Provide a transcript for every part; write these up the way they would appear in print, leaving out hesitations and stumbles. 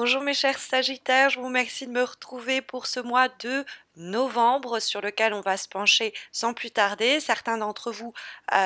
Bonjour mes chers Sagittaires, je vous remercie de me retrouver pour ce mois de novembre sur lequel on va se pencher sans plus tarder. Certains d'entre vous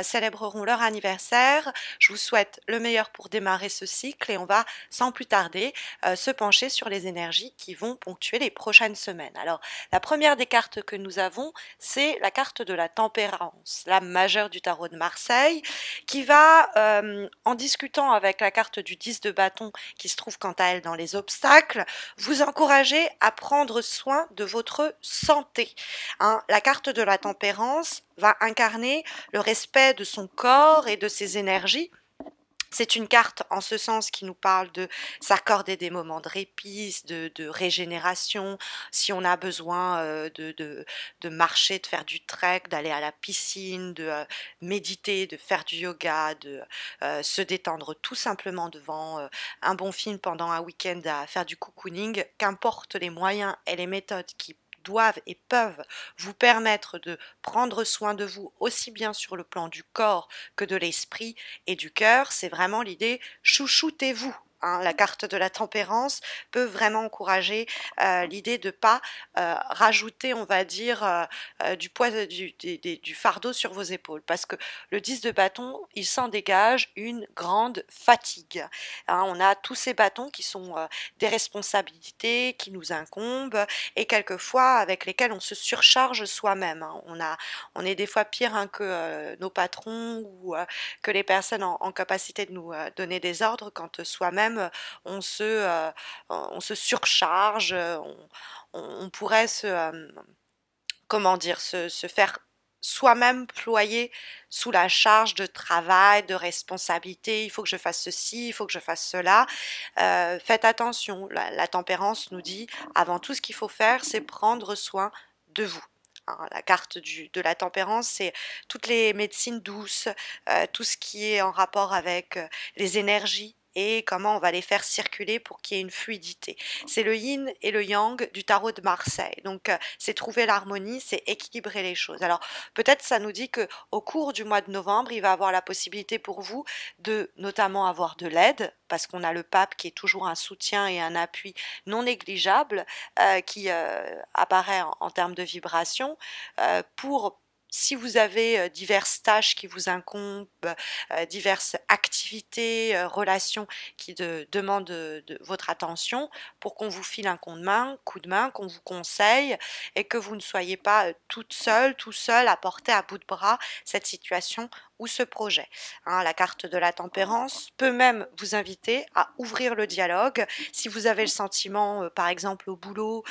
célébreront leur anniversaire. Je vous souhaite le meilleur pour démarrer ce cycle et on va sans plus tarder se pencher sur les énergies qui vont ponctuer les prochaines semaines. Alors la première des cartes que nous avons, c'est la carte de la tempérance, la majeure du tarot de Marseille, qui va, en discutant avec la carte du 10 de bâton qui se trouve quant à elle dans les obstacles, vous encourager à prendre soin de votre santé. Hein, la carte de la tempérance va incarner le respect de son corps et de ses énergies. C'est une carte en ce sens qui nous parle de s'accorder des moments de répit, de régénération, si on a besoin de marcher, de faire du trek, d'aller à la piscine, de méditer, de faire du yoga, de se détendre tout simplement devant un bon film pendant un week-end à faire du cocooning, qu'importe les moyens et les méthodes qui doivent et peuvent vous permettre de prendre soin de vous aussi bien sur le plan du corps que de l'esprit et du cœur, c'est vraiment l'idée chouchoutez-vous. Hein, la carte de la tempérance peut vraiment encourager l'idée de ne pas rajouter, on va dire, du poids du fardeau sur vos épaules. Parce que le 10 de bâton, il s'en dégage une grande fatigue. Hein, on a tous ces bâtons qui sont des responsabilités qui nous incombent et quelquefois avec lesquels on se surcharge soi-même. Hein. On est des fois pire hein, que nos patrons ou que les personnes en capacité de nous donner des ordres quand soi-même on se surcharge, on pourrait comment dire, se faire soi-même ployer sous la charge de travail, de responsabilité, il faut que je fasse ceci, il faut que je fasse cela. Faites attention, la tempérance nous dit, avant tout ce qu'il faut faire, c'est prendre soin de vous. Hein, la carte de la tempérance, c'est toutes les médecines douces, tout ce qui est en rapport avec les énergies, et comment on va les faire circuler pour qu'il y ait une fluidité. C'est le yin et le yang du tarot de Marseille. Donc c'est trouver l'harmonie, c'est équilibrer les choses. Alors peut-être ça nous dit que au cours du mois de novembre, il va avoir la possibilité pour vous de notamment avoir de l'aide parce qu'on a le pape qui est toujours un soutien et un appui non négligeable qui apparaît en termes de vibration pour si vous avez diverses tâches qui vous incombent, diverses activités, relations qui demandent votre attention, pour qu'on vous file un coup de main, qu'on vous conseille et que vous ne soyez pas toute seule, tout seul à porter à bout de bras cette situation ou ce projet. Hein, la carte de la tempérance peut même vous inviter à ouvrir le dialogue. Si vous avez le sentiment, par exemple au boulot,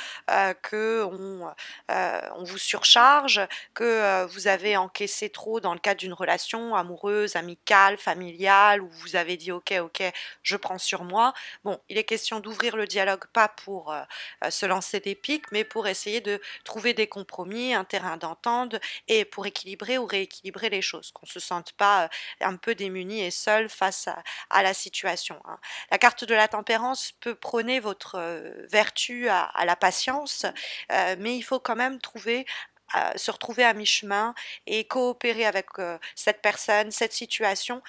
que on vous surcharge, que vous avez encaissé trop dans le cadre d'une relation amoureuse, amicale, familiale, où vous avez dit ok, je prends sur moi. Bon, il est question d'ouvrir le dialogue, pas pour se lancer des pics, mais pour essayer de trouver des compromis, un terrain d'entente et pour équilibrer ou rééquilibrer les choses, qu'on se sente pas un peu démuni et seul face à la situation. Hein. La carte de la tempérance peut prôner votre vertu à la patience, mais il faut quand même se retrouver à mi-chemin et coopérer avec cette personne, cette situation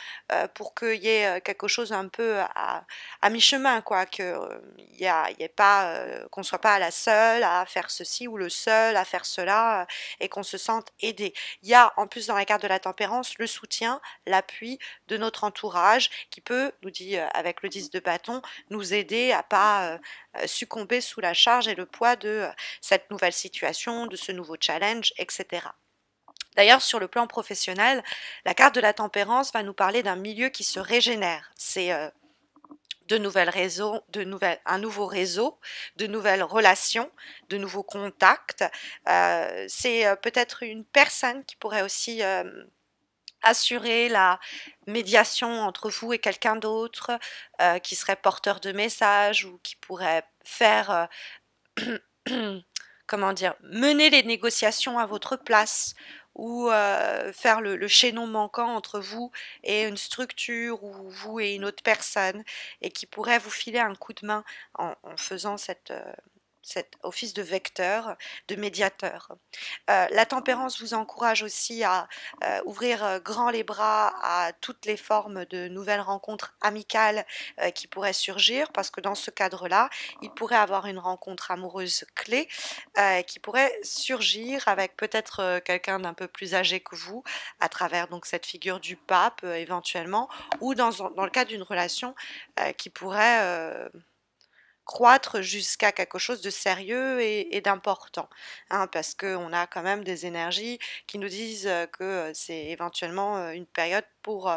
pour qu'il y ait quelque chose un peu à mi-chemin, quoi, que y ait pas, qu'on soit pas la seule à faire ceci ou le seul à faire cela et qu'on se sente aidé. Il y a en plus dans la carte de la tempérance le soutien, l'appui de notre entourage qui peut, nous dit avec le 10 de bâton, nous aider à pas succomber sous la charge et le poids de cette nouvelle situation, de ce nouveau challenge, etc. D'ailleurs, sur le plan professionnel, la carte de la tempérance va nous parler d'un milieu qui se régénère. C'est un nouveau réseau, de nouvelles relations, de nouveaux contacts. C'est peut-être une personne qui pourrait aussi assurer la médiation entre vous et quelqu'un d'autre qui serait porteur de messages ou qui pourrait faire comment dire, mener les négociations à votre place ou faire le chaînon manquant entre vous et une structure ou vous et une autre personne et qui pourrait vous filer un coup de main en faisant cet office de vecteur, de médiateur. La tempérance vous encourage aussi à ouvrir grand les bras à toutes les formes de nouvelles rencontres amicales qui pourraient surgir, parce que dans ce cadre-là, il pourrait avoir une rencontre amoureuse clé qui pourrait surgir avec peut-être quelqu'un d'un peu plus âgé que vous, à travers donc cette figure du pape éventuellement, ou dans le cadre d'une relation qui pourrait croître jusqu'à quelque chose de sérieux et d'important, hein, parce qu'on a quand même des énergies qui nous disent que c'est éventuellement une période pour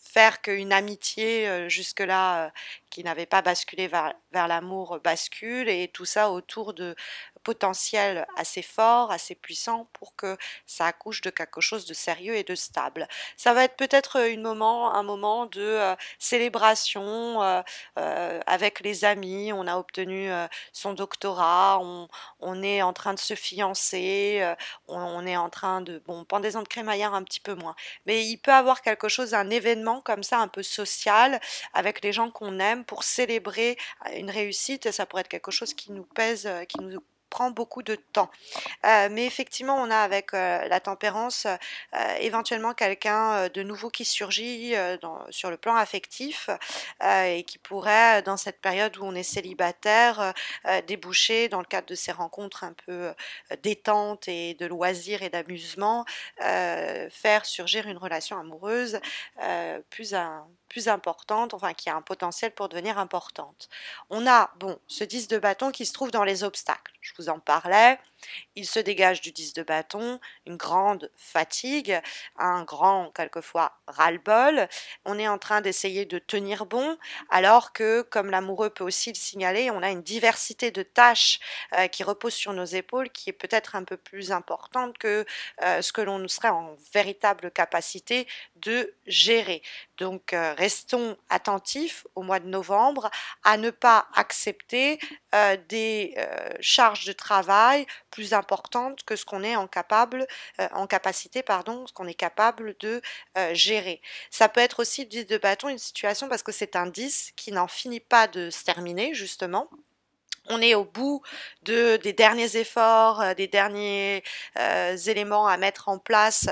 faire qu'une amitié jusque-là qui n'avait pas basculé vers l'amour bascule, et tout ça autour de potentiels assez forts, assez puissants pour que ça accouche de quelque chose de sérieux et de stable. Ça va être peut-être un moment de célébration avec les amis. On a obtenu son doctorat, on est en train de se fiancer, on est en train de, bon, pendaison de crémaillère un petit peu moins, mais il peut avoir quelque chose, un événement comme ça, un peu social, avec les gens qu'on aime pour célébrer une réussite. Et ça pourrait être quelque chose qui nous pèse, qui nous prend beaucoup de temps. Mais effectivement, on a avec la tempérance éventuellement quelqu'un de nouveau qui surgit sur le plan affectif et qui pourrait, dans cette période où on est célibataire, déboucher dans le cadre de ces rencontres un peu détente et de loisirs et d'amusement, faire surgir une relation amoureuse plus importante, enfin qui a un potentiel pour devenir importante. On a, bon, ce 10 de bâton qui se trouve dans les obstacles. Je vous en parlais. Il se dégage du 10 de bâton une grande fatigue, un grand, quelquefois, ras-le-bol. On est en train d'essayer de tenir bon, alors que, comme l'amoureux peut aussi le signaler, on a une diversité de tâches qui reposent sur nos épaules, qui est peut-être un peu plus importante que ce que l'on serait en véritable capacité de gérer. Donc, restons attentifs au mois de novembre à ne pas accepter des charges de travail plus importantes que ce qu'on est en capacité, pardon, ce qu'on est capable de gérer. Ça peut être aussi le 10 de bâton, une situation parce que c'est un 10 qui n'en finit pas de se terminer, justement. On est au bout des derniers efforts, des derniers éléments à mettre en place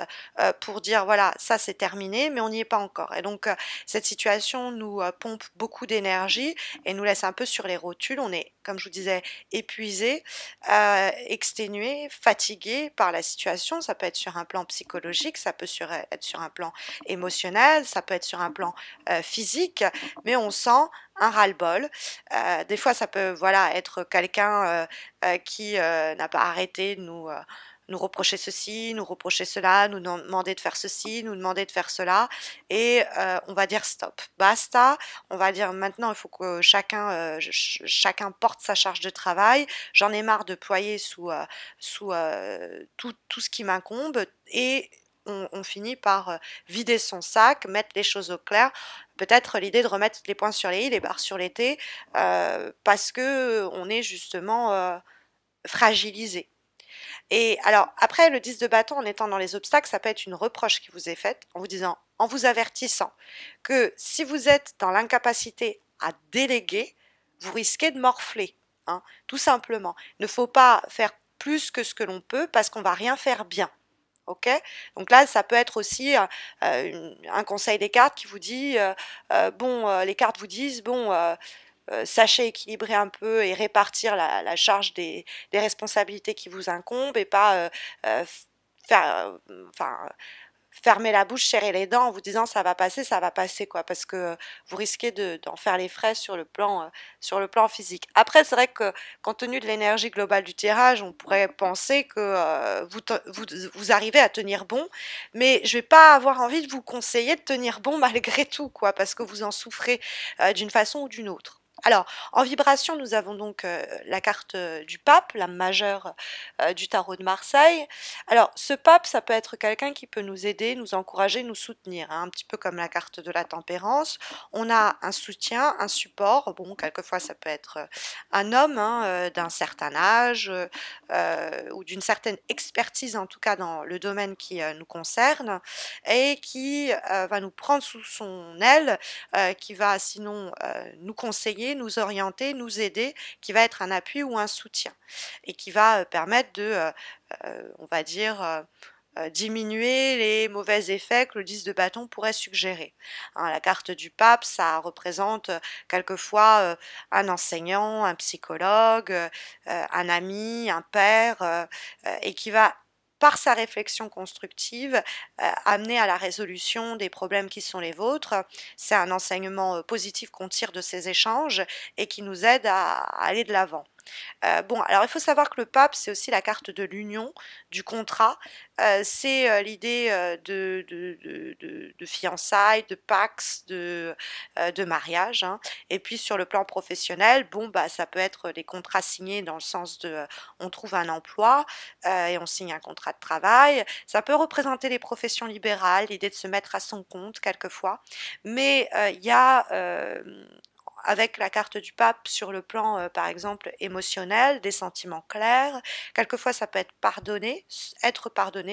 pour dire voilà, ça c'est terminé, mais on n'y est pas encore. Et donc cette situation nous pompe beaucoup d'énergie et nous laisse un peu sur les rotules. On est, comme je vous disais, épuisé, exténué, fatigué par la situation. Ça peut être sur un plan psychologique, ça peut être sur un plan émotionnel, ça peut être sur un plan physique, mais on sent un ras-le-bol. Des fois, ça peut voilà être quelqu'un qui n'a pas arrêté de nous reprocher ceci, nous reprocher cela, nous demander de faire ceci, nous demander de faire cela, et on va dire stop, basta. On va dire maintenant, il faut que chacun porte sa charge de travail. J'en ai marre de ployer sous tout ce qui m'incombe, et on finit par vider son sac, mettre les choses au clair. Peut-être l'idée de remettre les points sur les i, les barres sur les t, parce que on est justement fragilisé. Et alors, après, le 10 de bâton, en étant dans les obstacles, ça peut être une reproche qui vous est faite, en vous disant, en vous avertissant que si vous êtes dans l'incapacité à déléguer, vous risquez de morfler, hein, tout simplement. Il ne faut pas faire plus que ce que l'on peut parce qu'on va rien faire bien. Ok, donc là, ça peut être aussi un conseil des cartes qui vous dit, bon, les cartes vous disent, bon, sachez équilibrer un peu et répartir la charge des responsabilités qui vous incombent, et pas faire, enfin, fermer la bouche, serrer les dents en vous disant ça va passer quoi, parce que vous risquez d'en faire les frais sur le plan physique. Après, c'est vrai que compte tenu de l'énergie globale du tirage, on pourrait penser que vous arrivez à tenir bon, mais je vais pas avoir envie de vous conseiller de tenir bon malgré tout, quoi, parce que vous en souffrez d'une façon ou d'une autre. Alors, en vibration, nous avons donc la carte du pape, la majeure du tarot de Marseille. Alors, ce pape, ça peut être quelqu'un qui peut nous aider, nous encourager, nous soutenir, hein, un petit peu comme la carte de la tempérance. On a un soutien, un support. Bon, quelquefois, ça peut être un homme hein, d'un certain âge ou d'une certaine expertise, en tout cas dans le domaine qui nous concerne, et qui va nous prendre sous son aile, qui va sinon nous conseiller conseiller, nous orienter, nous aider, qui va être un appui ou un soutien et qui va permettre de, on va dire, diminuer les mauvais effets que le 10 de bâton pourrait suggérer. Hein, la carte du pape, ça représente quelquefois un enseignant, un psychologue, un ami, un père, et qui va par sa réflexion constructive, amener à la résolution des problèmes qui sont les vôtres. C'est un enseignement positif qu'on tire de ces échanges et qui nous aide à aller de l'avant. Bon, alors il faut savoir que le pape, c'est aussi la carte de l'union, du contrat. C'est l'idée de fiançailles, de pax, de mariage. Hein. Et puis sur le plan professionnel, bon, bah, ça peut être des contrats signés dans le sens de on trouve un emploi et on signe un contrat de travail. Ça peut représenter les professions libérales, l'idée de se mettre à son compte quelquefois. Mais il y a avec la carte du pape sur le plan, par exemple, émotionnel, des sentiments clairs. Quelquefois, ça peut être pardonné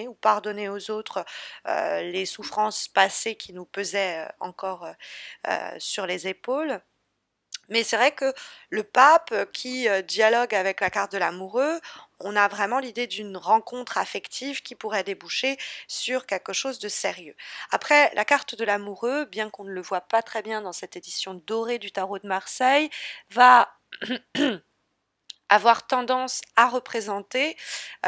ou pardonner aux autres les souffrances passées qui nous pesaient encore sur les épaules. Mais c'est vrai que le pape qui dialogue avec la carte de l'amoureux, on a vraiment l'idée d'une rencontre affective qui pourrait déboucher sur quelque chose de sérieux. Après, la carte de l'amoureux, bien qu'on ne le voit pas très bien dans cette édition dorée du tarot de Marseille, va avoir tendance à représenter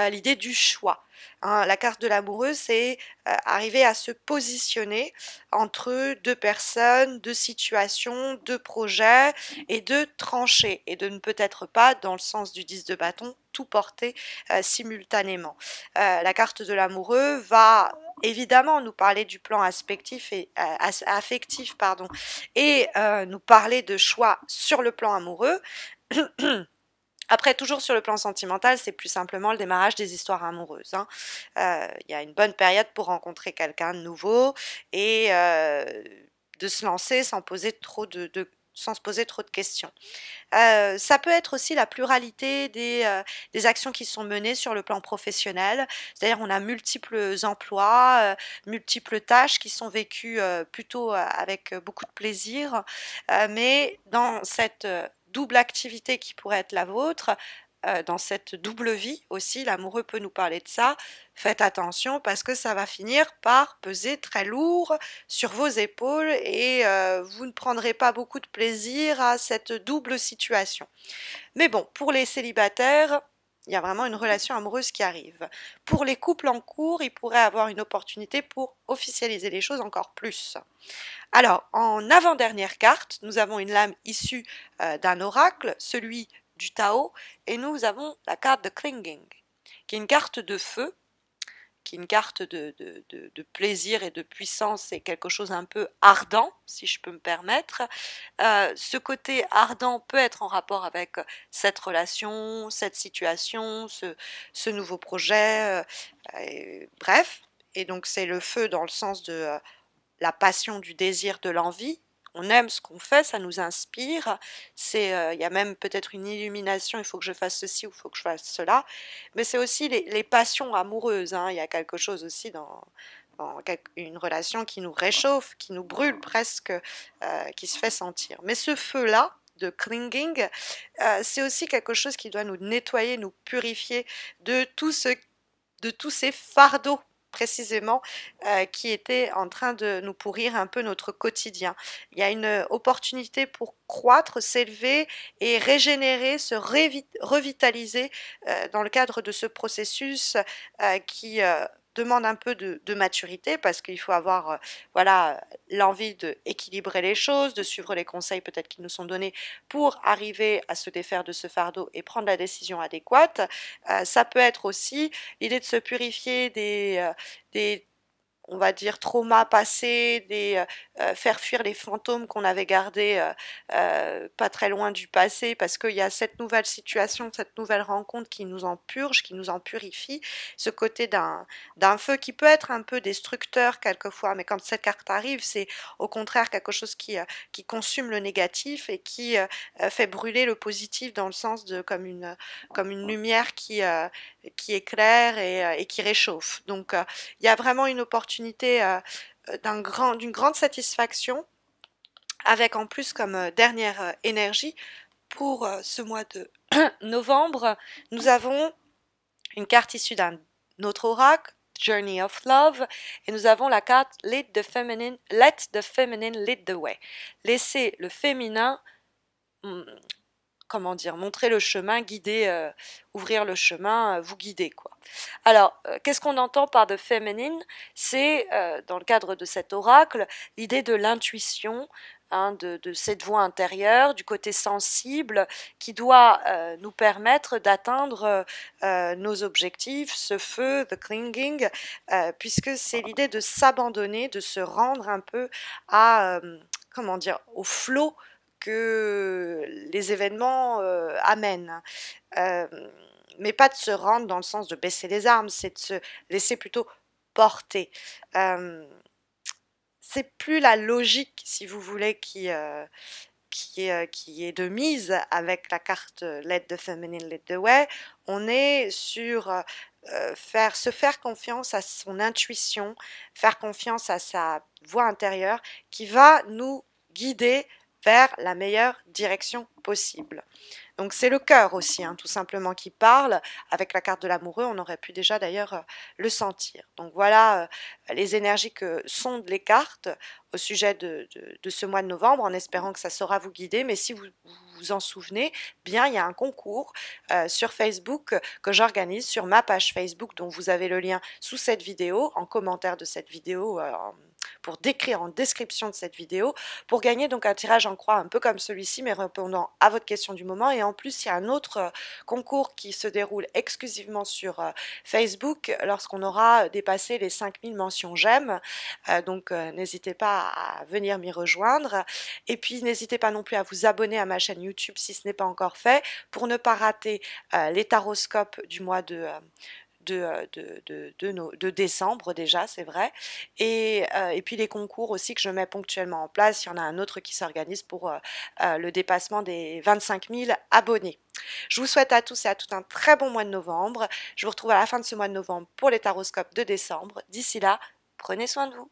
l'idée du choix. Hein, la carte de l'amoureux, c'est arriver à se positionner entre deux personnes, deux situations, deux projets et de trancher et de ne peut-être pas, dans le sens du 10 de bâton, tout porter simultanément. La carte de l'amoureux va évidemment nous parler du plan affectif et nous parler de choix sur le plan amoureux. Après, toujours sur le plan sentimental, c'est plus simplement le démarrage des histoires amoureuses. Hein. Y a une bonne période pour rencontrer quelqu'un de nouveau et de se lancer sans sans se poser trop de questions. Ça peut être aussi la pluralité des actions qui sont menées sur le plan professionnel, c'est-à-dire on a multiples emplois, multiples tâches qui sont vécues plutôt avec beaucoup de plaisir, mais dans cette double activité qui pourrait être la vôtre, dans cette double vie aussi, l'amoureux peut nous parler de ça, faites attention parce que ça va finir par peser très lourd sur vos épaules et vous ne prendrez pas beaucoup de plaisir à cette double situation. Mais bon, pour les célibataires, il y a vraiment une relation amoureuse qui arrive. Pour les couples en cours, il pourrait avoir une opportunité pour officialiser les choses encore plus. Alors, en avant-dernière carte, nous avons une lame issue d'un oracle, celui du Tao, et nous avons la carte de Clinging, qui est une carte de feu, qui est une carte de plaisir et de puissance, et quelque chose un peu ardent, si je peux me permettre. Ce côté ardent peut être en rapport avec cette relation, cette situation, ce nouveau projet, bref. Et donc c'est le feu dans le sens de la passion, du désir, de l'envie. On aime ce qu'on fait, ça nous inspire. Il y a même peut-être une illumination, il faut que je fasse ceci ou il faut que je fasse cela. Mais c'est aussi les passions amoureuses. Hein. Il y a quelque chose aussi dans une relation qui nous réchauffe, qui nous brûle presque, qui se fait sentir. Mais ce feu-là, de clinging, c'est aussi quelque chose qui doit nous nettoyer, nous purifier de tous ces fardeaux précisément qui étaient en train de nous pourrir un peu notre quotidien. Il y a une opportunité pour croître, s'élever et régénérer, se revitaliser dans le cadre de ce processus qui demande un peu de maturité parce qu'il faut avoir voilà, l'envie d'équilibrer les choses, de suivre les conseils peut-être qui nous sont donnés pour arriver à se défaire de ce fardeau et prendre la décision adéquate. Ça peut être aussi l'idée de se purifier des on va dire traumas passés, faire fuir les fantômes qu'on avait gardés pas très loin du passé, parce qu'il y a cette nouvelle situation, cette nouvelle rencontre qui nous en purge, qui nous en purifie, ce côté d'un feu qui peut être un peu destructeur quelquefois, mais quand cette carte arrive, c'est au contraire quelque chose qui consume le négatif et qui fait brûler le positif dans le sens de comme une lumière qui éclaire et qui réchauffe. Donc il y a vraiment une opportunité d'une grande satisfaction avec en plus comme dernière énergie pour ce mois de novembre, nous avons une carte issue d'un autre oracle, Journey of Love, et nous avons la carte Let the Feminine lead the way. Laissez le féminin, comment dire, montrer le chemin, guider, ouvrir le chemin, vous guider, quoi. Alors, qu'est-ce qu'on entend par de féminine? C'est, dans le cadre de cet oracle, l'idée de l'intuition, hein, de cette voix intérieure, du côté sensible, qui doit nous permettre d'atteindre nos objectifs, ce feu, the clinging, puisque c'est l'idée de s'abandonner, de se rendre un peu à, comment dire, au flot que les événements amènent. Mais pas de se rendre dans le sens de baisser les armes, c'est de se laisser plutôt porter. C'est plus la logique, si vous voulez, qui est de mise avec la carte Let the Feminine Lead the Way. On est sur se faire confiance à son intuition, faire confiance à sa voix intérieure qui va nous guider vers la meilleure direction possible. Donc c'est le cœur aussi, hein, tout simplement, qui parle. Avec la carte de l'amoureux, on aurait pu déjà d'ailleurs le sentir. Donc voilà les énergies que sondent les cartes au sujet de ce mois de novembre, en espérant que ça saura vous guider. Mais si vous vous en souvenez bien, il y a un concours sur Facebook que j'organise sur ma page Facebook, dont vous avez le lien sous cette vidéo, en commentaire de cette vidéo, pour décrire en description de cette vidéo, pour gagner donc un tirage en croix un peu comme celui-ci, mais répondant à votre question du moment. Et en plus, il y a un autre concours qui se déroule exclusivement sur Facebook lorsqu'on aura dépassé les 5000 mentions j'aime. Donc n'hésitez pas à venir m'y rejoindre. Et puis n'hésitez pas non plus à vous abonner à ma chaîne YouTube si ce n'est pas encore fait, pour ne pas rater les taroscopes du mois de décembre déjà, c'est vrai. Et puis les concours aussi que je mets ponctuellement en place. Il y en a un autre qui s'organise pour le dépassement des 25 000 abonnés. Je vous souhaite à tous et à toutes un très bon mois de novembre. Je vous retrouve à la fin de ce mois de novembre pour les taroscopes de décembre. D'ici là, prenez soin de vous.